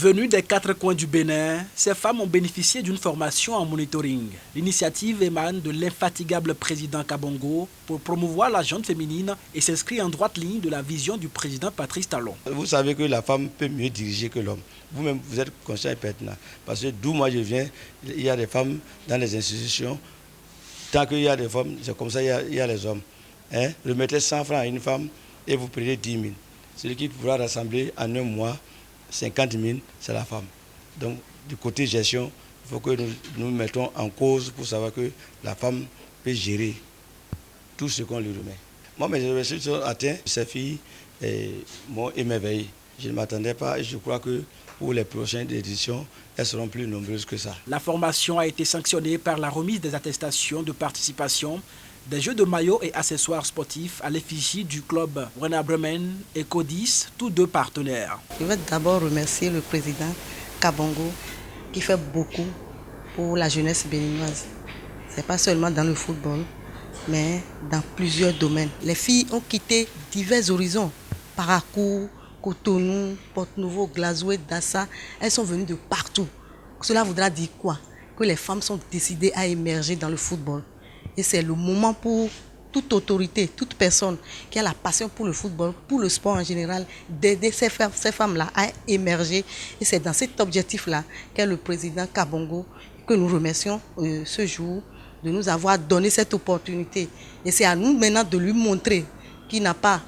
Venues des quatre coins du Bénin, ces femmes ont bénéficié d'une formation en monitoring. L'initiative émane de l'infatigable président Kabongo pour promouvoir la gente féminine et s'inscrit en droite ligne de la vision du président Patrice Talon. Vous savez que la femme peut mieux diriger que l'homme. Vous-même, vous êtes conscient et pertinent. Parce que d'où moi je viens, il y a des femmes dans les institutions. Tant qu'il y a des femmes, c'est comme ça il y a les hommes. Remettez 100 francs à une femme et vous prenez 10 000. Celui qui pourra rassembler en un mois 50 000, c'est la femme. Donc, du côté gestion, il faut que nous mettons en cause pour savoir que la femme peut gérer tout ce qu'on lui remet. Moi, mes objectifs sont atteints. Ces filles m'ont émerveillé. Je ne m'attendais pas et je crois que pour les prochaines éditions, elles seront plus nombreuses que ça. La formation a été sanctionnée par la remise des attestations de participation, des jeux de maillots et accessoires sportifs à l'effigie du club Werder Bremen et Codis, tous deux partenaires. Je veux d'abord remercier le président Kabongo qui fait beaucoup pour la jeunesse béninoise. Ce n'est pas seulement dans le football, mais dans plusieurs domaines. Les filles ont quitté divers horizons, Parakou, Cotonou, Porte-Nouveau, Glazoué, Dassa. Elles sont venues de partout. Cela voudra dire quoi? Que les femmes sont décidées à émerger dans le football. Et c'est le moment pour toute autorité, toute personne qui a la passion pour le football, pour le sport en général, d'aider ces femmes-là à émerger. Et c'est dans cet objectif-là qu'est le président Kabongo, que nous remercions ce jour, de nous avoir donné cette opportunité. Et c'est à nous maintenant de lui montrer qu'il n'a pas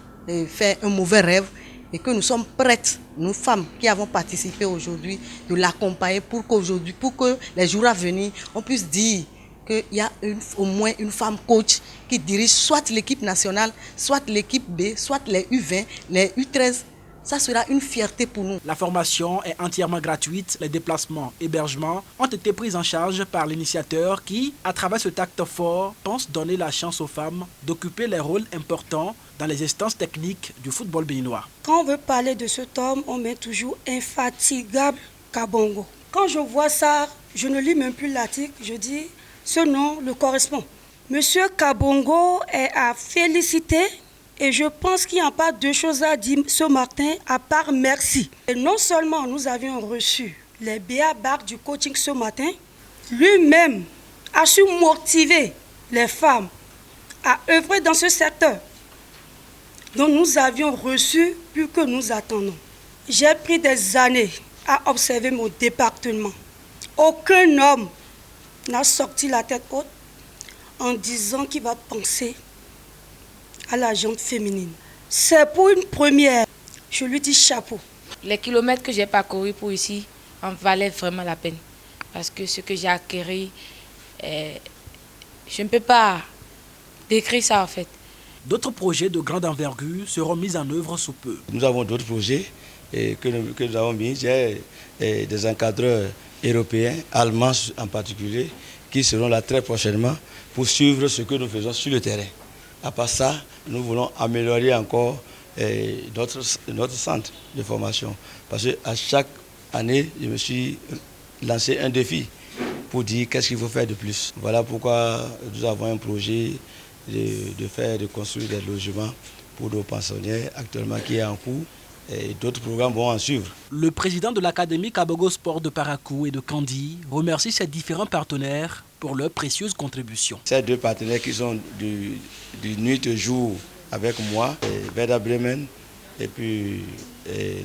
fait un mauvais rêve et que nous sommes prêtes, nous femmes qui avons participé aujourd'hui, de l'accompagner pour que les jours à venir, on puisse dire qu'il y a au moins une femme coach qui dirige soit l'équipe nationale, soit l'équipe B, soit les U20, les U13. Ça sera une fierté pour nous. La formation est entièrement gratuite. Les déplacements, hébergements ont été pris en charge par l'initiateur qui, à travers ce acte fort, pense donner la chance aux femmes d'occuper les rôles importants dans les instances techniques du football béninois. Quand on veut parler de cet homme, on met toujours infatigable Kabongo. Quand je vois ça, je ne lis même plus l'article, je dis ce nom le correspond. Monsieur Kabongo est à féliciter et je pense qu'il n'y a pas deux choses à dire ce matin à part merci. Et non seulement nous avions reçu les béabars du coaching ce matin, lui-même a su motiver les femmes à œuvrer dans ce secteur dont nous avions reçu plus que nous attendons. J'ai pris des années à observer mon département. Aucun homme n'a sorti la tête haute en disant qu'il va penser à la gente féminine. C'est pour une première. Je lui dis chapeau. Les kilomètres que j'ai parcourus pour ici en valaient vraiment la peine. Parce que ce que j'ai acquis, je ne peux pas décrire ça en fait. D'autres projets de grande envergure seront mis en œuvre sous peu. Nous avons d'autres projets que nous avons mis. J'ai des encadreurs européens, allemands en particulier, qui seront là très prochainement pour suivre ce que nous faisons sur le terrain. À part ça, nous voulons améliorer encore notre centre de formation. Parce qu'à chaque année, je me suis lancé un défi pour dire qu'est-ce qu'il faut faire de plus. Voilà pourquoi nous avons un projet de construire des logements pour nos pensionnaires actuellement qui est en cours. Et d'autres programmes vont en suivre. Le président de l'Académie Kabongo Sport de Parakou et de Kandi remercie ses différents partenaires pour leur précieuse contribution. Ces deux partenaires qui sont du nuit au jour avec moi, Werder Bremen et puis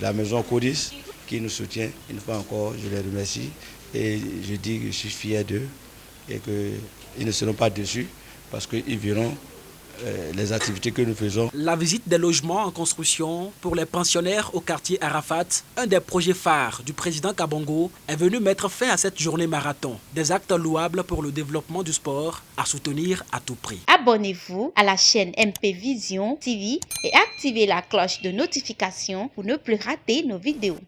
la maison Codis qui nous soutient. Une fois encore, je les remercie et je dis que je suis fier d'eux et qu'ils ne seront pas déçus parce qu'ils verront les activités que nous faisons. La visite des logements en construction pour les pensionnaires au quartier Arafat, un des projets phares du président Kabongo, est venu mettre fin à cette journée marathon. Des actes louables pour le développement du sport à soutenir à tout prix. Abonnez-vous à la chaîne MP Vision TV et activez la cloche de notification pour ne plus rater nos vidéos.